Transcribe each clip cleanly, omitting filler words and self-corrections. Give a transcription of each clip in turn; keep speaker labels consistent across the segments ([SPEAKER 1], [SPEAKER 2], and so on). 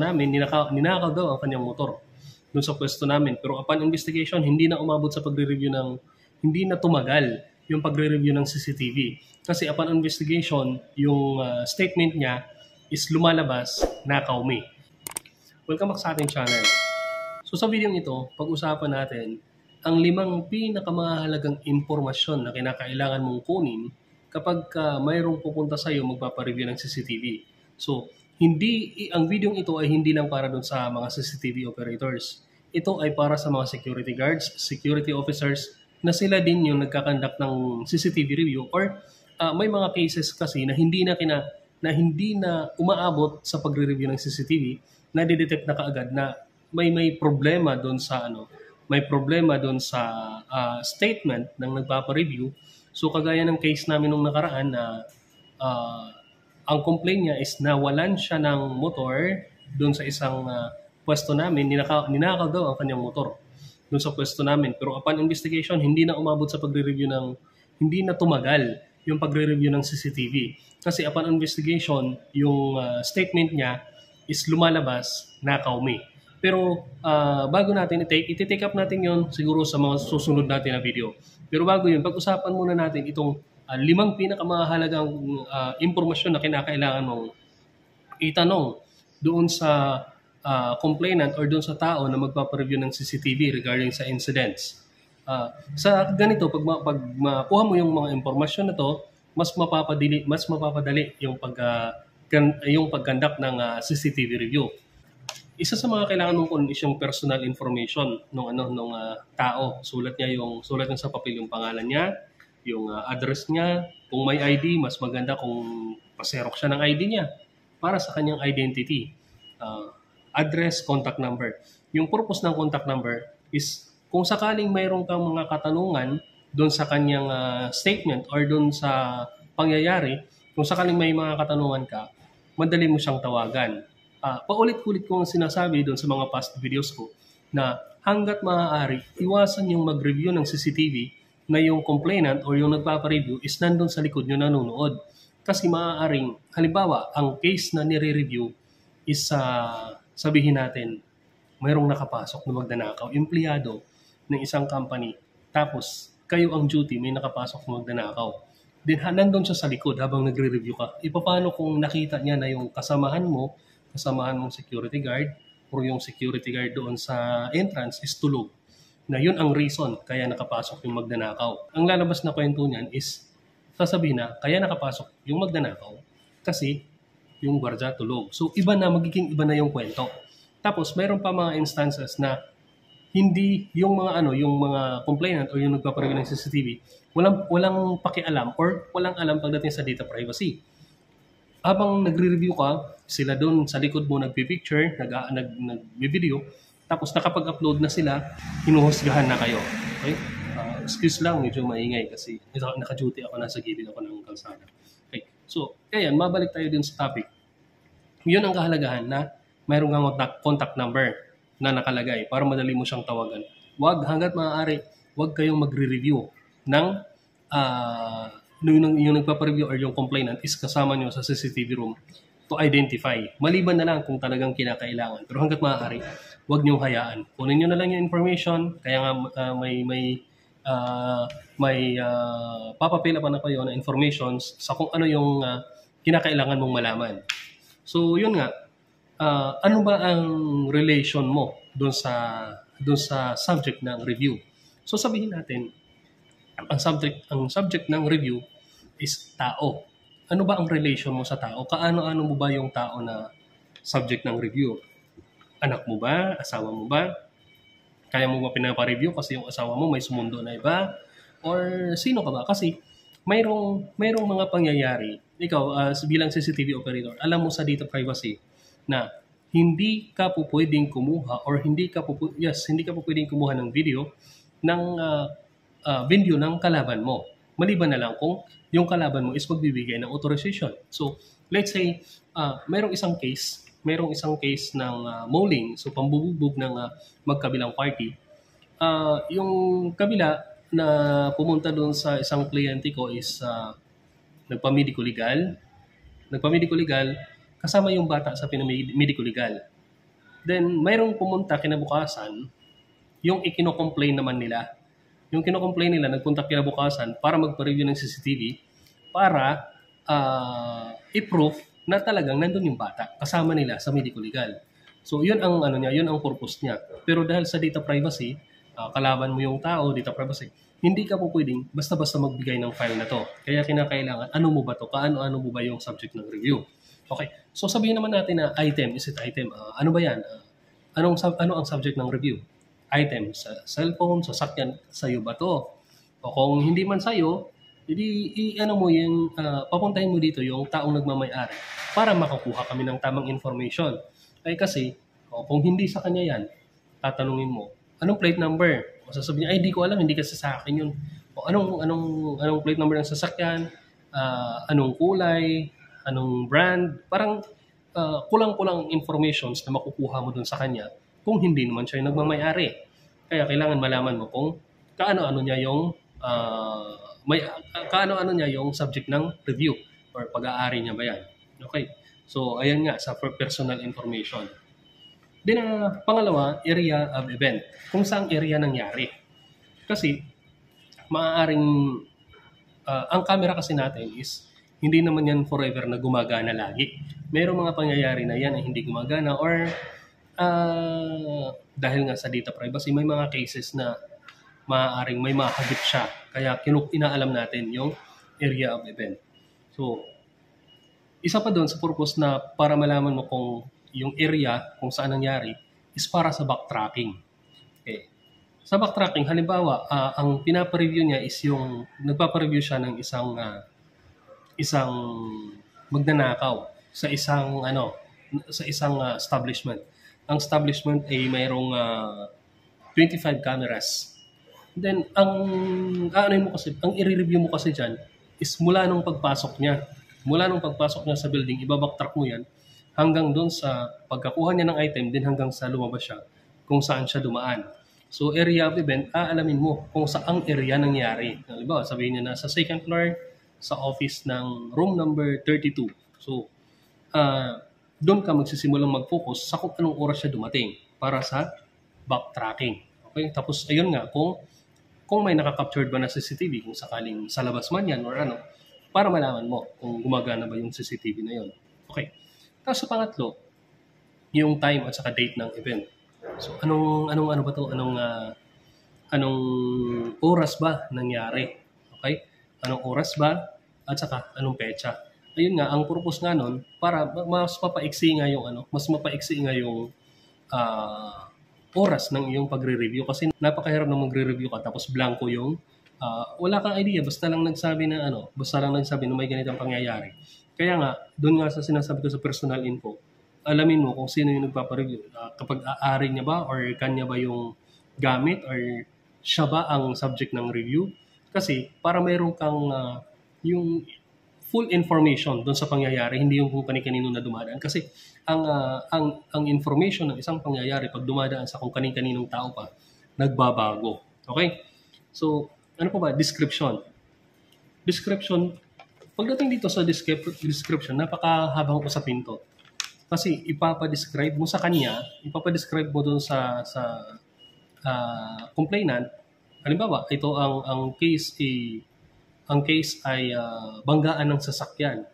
[SPEAKER 1] namin, ninakaw daw ang kanyang motor doon sa pwesto namin. Pero upon investigation, hindi na umabot sa pagre-review hindi na tumagal yung pagre-review ng CCTV. Kasi upon investigation, yung statement niya is lumalabas, nakaw me. Welcome back sa ating channel. So sa video ito, pag-usapan natin ang 5 pinakamahalagang impormasyon na kinakailangan mong kunin kapag mayroong pupunta sa iyo magpapareview ng CCTV. So, ang video ito ay hindi lang para doon sa mga CCTV operators. Ito ay para sa mga security guards, security officers na sila din yung nagkakandak ng CCTV review or may mga cases kasi na hindi na umaabot sa pagre-review ng CCTV, na didetect na kaagad na may problema doon sa statement ng nagpapa-review. So kagaya ng case namin nung nakaraan na ang complaint niya is nawalan siya ng motor doon sa isang pwesto namin, ninakaw daw ang kanyang motor doon sa pwesto namin. Pero upon investigation, hindi na umabot sa hindi na tumagal yung pagre-review ng CCTV. Kasi upon investigation, yung statement niya is lumalabas, nakaw me. Pero bago natin i-take up natin yon siguro sa mga susunod natin na video. Pero bago yun, pag-usapan muna natin itong 5 pinakamahalagang impormasyon na kinakailangan mong itanong doon sa complainant or doon sa tao na magpapareview ng CCTV regarding sa incidents. Sa ganito, pag makuha mo yung mga impormasyon na to, mas mapapadali yung pagkandak ng CCTV review. Isa sa mga kailangan mong kunin is yung personal information nung tao. Sulat niya sa papel yung pangalan niya, yung address niya. Kung may ID, mas maganda kung paserok siya ng ID niya para sa kanyang identity. Address, contact number. Yung purpose ng contact number is kung sakaling mayroon kang mga katanungan doon sa kanyang statement or doon sa pangyayari, kung sakaling may mga katanungan ka, madali mo siyang tawagan. Paulit-ulit kong sinasabi doon sa mga past videos ko na hanggat maaari, iwasan yung mag-review ng CCTV na yung complainant or yung nagpapa-review is nandun sa likod nyo nanonood. Kasi maaaring, halimbawa, ang case na nire-review is sabihin natin, mayroong nakapasok na magnanakaw, empleyado ng isang company, tapos kayo ang duty, may nakapasok na magnanakaw. Then nandun siya sa likod habang nagre-review ka. Paano kung nakita niya na yung kasamahan mong security guard or yung security guard doon sa entrance is tulog? Na yun ang reason kaya nakapasok yung magnanakaw. Ang lalabas na kwento niyan is sasabihin na kaya nakapasok yung magnanakaw kasi yung gwardiya tulog. So magiging iba na yung kwento. Tapos mayroon pa mga instances na hindi yung mga complainant o yung nagpapareview ng CCTV walang pakialam or walang alam pagdating sa data privacy. Habang nagre-review ka, sila doon sa likod mo nagpi-picture, nag-video, tapos nakapag-upload na sila, hinuhusgahan na kayo. Okay? Excuse lang, medyo maingay kasi naka-duty ako, nasa gilid ako ng kalsada. Okay. So, ayan, mabalik tayo din sa topic. Yun ang kahalagahan na mayroong contact number na nakalagay para madali mo siyang tawagan. Hanggat maaari, wag kayong magre-review ng yung nagpapareview or yung complainant is kasama nyo sa CCTV room to identify. Maliban na lang kung talagang kinakailangan. Pero hanggat maaari, wag niyong hayaan. Kunin nyo na lang yung information. Kaya nga may papapila pa na kayo na informations sa kung ano yung kinakailangan mong malaman. So yun nga, ano ba ang relation mo doon sa subject ng review? So sabihin natin, ang subject ng review is tao. Ano ba ang relation mo sa tao? Kaano-ano mo ba yung tao na subject ng review? Anak mo ba? Asawa mo ba? Kaya mo ba pinapa-review kasi yung asawa mo may sumundo na iba? Or sino ka ba? Kasi mayroong mga pangyayari. Ikaw, bilang CCTV operator, alam mo sa data privacy na hindi ka po pwedeng kumuha or hindi ka po pwedeng kumuha ng video ng kalaban mo. Maliban na lang kung yung kalaban mo is magbibigay ng authorization. So, let's say, mayroong isang case ng mauling, so pambububog ng magkabilang party. Yung kabila na pumunta doon sa isang kliyente ko is nagpa-medico legal, kasama yung bata sa pinamedico legal. Then, mayroong pumunta kinabukasan, yung ikino-complain naman nila. Yung kino-complain nila, nagpunta kinabukasan para magpa-review ng CCTV para i-proof na talagang nandun yung bata kasama nila sa medical legal. So, yun ang ano niya, yun ang purpose niya. Pero dahil sa data privacy, kalaban mo yung tao, data privacy, hindi ka po pwedeng basta-basta magbigay ng file na to. Kaya kinakailangan, ano mo ba to? Kaano-ano mo ba yung subject ng review? Okay. So sabihin naman natin na item, is it item? Ano ba yan? Ano ang subject ng review? Item, sa cellphone, sasakyan, sa'yo ba to? O kung hindi man sa'yo, ano mo yung, papuntahin mo dito yung taong nagmamay-ari para makakuha kami ng tamang information. Ay kasi, kung hindi sa kanya yan, tatanungin mo, anong plate number? O sasabihin niya, ay di ko alam, hindi kasi sa akin yun. O anong plate number ng sasakyan? Anong kulay? Anong brand? Parang kulang-kulang informations na makukuha mo dun sa kanya kung hindi naman siya yung nagmamay-ari. Kaya kailangan malaman mo kung kaano-ano niya yung kaano-ano niya yung subject ng review or pag-aari niya ba yan. Okay. So, ayan nga sa personal information. Then, pangalawa, area of event. Kung saang area nangyari. Kasi, maaaring, ang camera kasi natin is, hindi naman yan forever na gumagana lagi. Merong mga pangyayari na yan ay hindi gumagana or dahil nga sa data privacy, may mga cases na maaaring may mahagip siya. Kaya inaalam natin yung area of event. So, isa pa doon sa purpose na para malaman mo kung yung area kung saan nangyari is para sa backtracking. Okay. Sa backtracking, halimbawa, ang pinapa-review niya is yung nagpapa-review siya ng isang magnanakaw sa isang establishment. Ang establishment ay mayroong 25 cameras. Then ang i-review mo kasi diyan is mula nung pagpasok niya. Mula nung pagpasok niya sa building, ibabacktrack mo 'yan hanggang doon sa pagkakuha niya ng item din hanggang sa lumabas siya kung saan siya dumaan. So area of event, aalamin mo kung saang area nangyari. Halimbawa, sabihin niya na sa second floor sa office ng room number 32. So, doon ka magsisimulang mag-focus sa kung anong oras siya dumating para sa backtracking. Okay? Tapos, ayun nga, kung may nakaka-captured ba na CCTV, kung sakaling sa labas man yan or ano, para malaman mo kung gumagana ba yung CCTV na yun. Okay. Tapos sa pangatlo, yung time at saka date ng event. So, anong ano ba to? Anong oras ba nangyari? Okay? Anong oras ba? At saka anong petsa. Ayun nga, ang purpose nga nun, para mas mapaiksi nga yung oras ng iyong pagre-review. Kasi napakahirap na magre-review ka tapos blanco yung wala kang idea, basta lang nagsabi na may ganitong pangyayari. Kaya nga, doon nga sa sinasabi ko sa personal info, alamin mo kung sino yung nagpapa-review. Kapag aari niya ba or kanya ba yung gamit or siya ba ang subject ng review. Kasi para mayroon kang yung full information doon sa pangyayari, hindi yung kung kani-kanino na dumadaan. Kasi ang information ng isang pangyayari pag dumadaan sa kung kani-kaninong tao pa, nagbabago. Okay? So, ano pa ba? Description. Pagdating dito sa description, napakahabang usapin to. Kasi ipapadescribe mo sa kanya, ipapadescribe mo doon sa complainant. Halimbawa, ito ang case ay banggaan ng sasakyan.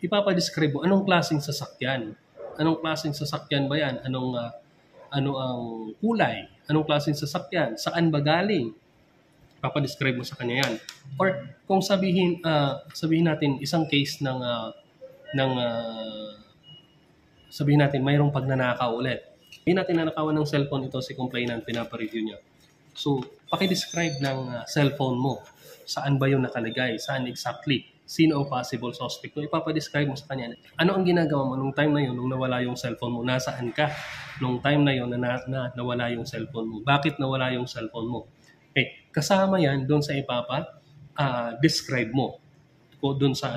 [SPEAKER 1] Ipapadescribe mo anong klaseng sasakyan. Anong klaseng sasakyan ba yan? Ano ang kulay? Anong klaseng sasakyan? Saan ba galing? Ipapadescribe mo sa kanya yan. Or kung sabihin natin isang case sabihin natin mayroong pagnanakaw ulit. Sabihin natin nanakawan ng cellphone ito si complainant, pinapa-review niya. So, paki-describe ng cellphone mo. Saan ba yung nakalagay? Saan exactly? Sino ang possible suspect? Kung ipapadescribe mo sa kanya, ano ang ginagawa mo nung time na yun, nung nawala yung cellphone mo? Nasaan ka? Nung time na yun na nawala yung cellphone mo? Bakit nawala yung cellphone mo? Okay, kasama yan doon sa describe mo doon sa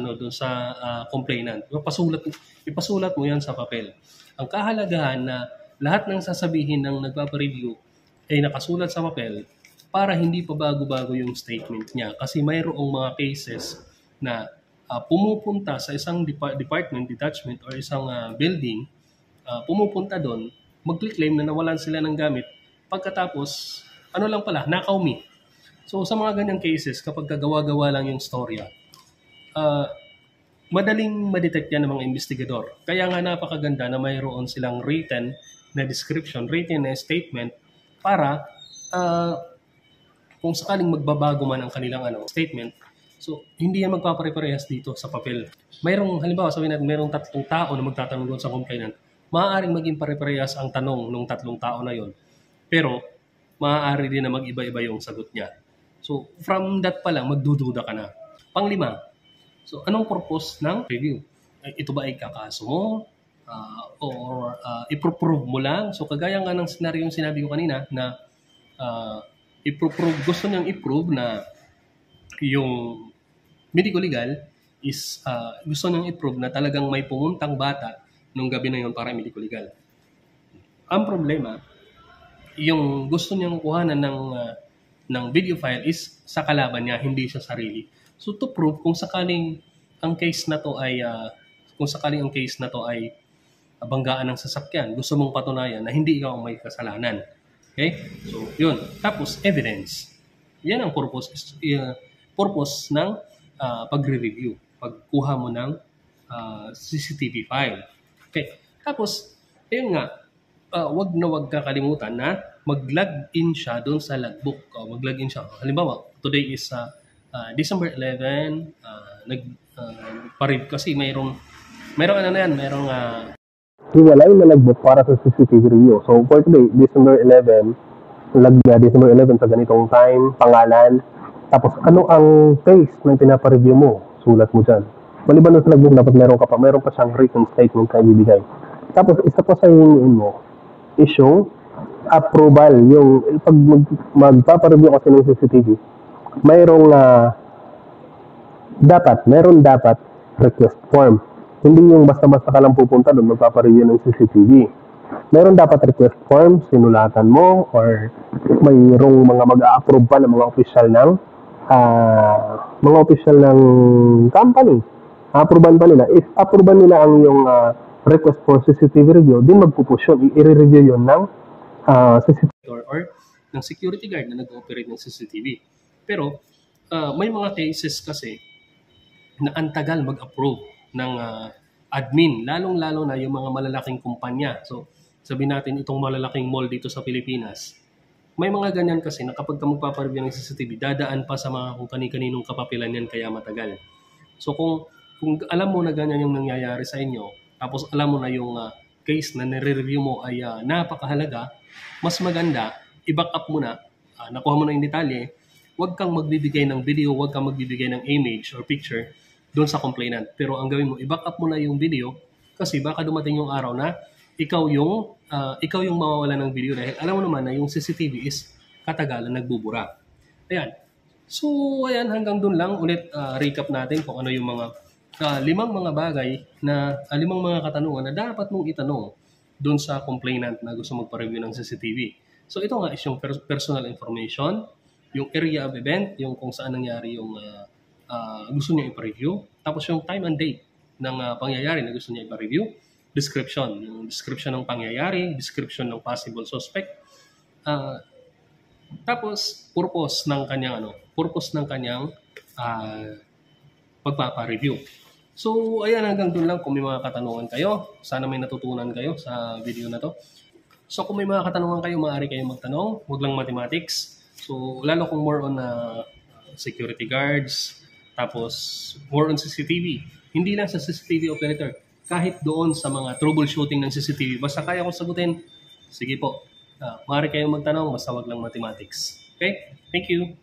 [SPEAKER 1] complainant. Ipasulat mo yan sa papel. Ang kahalagahan na lahat ng sasabihin ng nagpapa-review ay nakasulat sa papel para hindi pa bago-bago yung statement niya. Kasi mayroong mga cases na pumupunta sa isang department, detachment, or isang building, pumupunta doon, mag-claim na nawalan sila ng gamit. Pagkatapos, ano lang pala, nakaw me. So sa mga ganyang cases, kapag kagawa-gawa lang yung storya, madaling madetect yan ng mga investigador. Kaya nga napakaganda na mayroon silang written na description, written na statement para kung sakaling magbabago man ang kanilang statement, so hindi yan magpapare-parehas dito sa papel. Mayroong, halimbawa sabihin natin, mayroong 3 tao na magtatanong doon sa complainant, maaaring maging pare-parehas ang tanong ng 3 tao na yon. Pero maaari din na mag-iba-iba yung sagot niya. So from that pa lang, magdududa ka na. Panglima, so anong purpose ng review? Ito ba ay kakaso mo? Or iprove mo lang? So kagaya nga ng scenario yung sinabi ko kanina na gusto niyang i-prove na yung medico legal is gusto niyang i-prove na talagang may pumuntang bata nung gabi na yun para medico legal. Ang problema, yung gusto niyang kuhanan ng video file is sa kalaban niya, hindi sa sarili. So to prove kung sakaling ang case na to ay banggaan ng sasakyan, gusto mong patunayan na hindi ikaw ang may kasalanan. Okay? So, yun. Tapos, evidence. Yan ang purpose ng pagre-review. Pagkuha mo ng CCTV file. Okay? Tapos, ayun nga, wag kakalimutan na mag-log in siya doon sa logbook. Mag-log in siya. Halimbawa, today is December 11, nag-rev kasi mayroong
[SPEAKER 2] hiwalay na logbook para sa CCTV review. So, for today, December 11, December 11 sa ganitong time, pangalan, tapos ano ang case na pinapareview mo, sulat mo dyan. Maliban sa logbook, dapat meron pa siyang written statement na ibibigay. Tapos, isa pa sa hingin mo, is yung approval. Yung pag magpapareview kasi ng CCTV, meron dapat request form. Hindi yung basta-basta ka lang pupunta doon magpapareview ng CCTV. Meron dapat request form, sinulatan mo, or mayroong mga mag-a-approve pa ng mga official ng company. A-approvean pa nila. If approvean nila ang yung request for CCTV review, din magpupush yun. I-review yun ng CCTV
[SPEAKER 1] or ng security guard na nag-operate ng CCTV. Pero may mga cases kasi na antagal mag-approve ng admin, lalong-lalo na yung mga malalaking kumpanya. So, sabihin natin itong malalaking mall dito sa Pilipinas. May mga ganyan kasi na kapag ka magpapareview ng CCTV, dadaan pa sa mga kung kani-kaninong kapapilan yan kaya matagal. So, kung alam mo na ganyan yung nangyayari sa inyo, tapos alam mo na yung case na nire-review mo ay napakahalaga, mas maganda, i-back up mo na, nakuha mo na yung detalye, huwag kang magbibigay ng video, huwag kang magbibigay ng image or picture doon sa complainant. Pero ang gawin mo, i-back up mo na yung video kasi baka dumating yung araw na ikaw yung mawawala ng video dahil alam mo naman na yung CCTV is katagalan nagbubura. Ayan. So, ayan, hanggang doon lang. Ulit recap natin kung ano yung mga 5 mga bagay na 5 mga katanungan na dapat mong itanong doon sa complainant na gusto magpa-review ng CCTV. So, ito nga is yung personal information, yung area of event, yung kung saan nangyari yung gusto niya ipa-review. Tapos yung time and date ng pangyayari na gusto niya ipa-review. Description. Yung description ng pangyayari, description ng possible suspect. Tapos purpose ng kanyang pagpapa-review. So, ayan, hanggang doon lang. Kung may mga katanungan kayo, sana may natutunan kayo sa video na to. So, kung may mga katanungan kayo, maaari kayong magtanong. Huwag lang mathematics. So, lalo kung more on security guards, tapos more on CCTV. Hindi lang sa CCTV operator. Kahit doon sa mga troubleshooting ng CCTV. Basta kaya kong sagutin, sige po. Maaari kayong magtanong, basta wag lang mathematics. Okay? Thank you.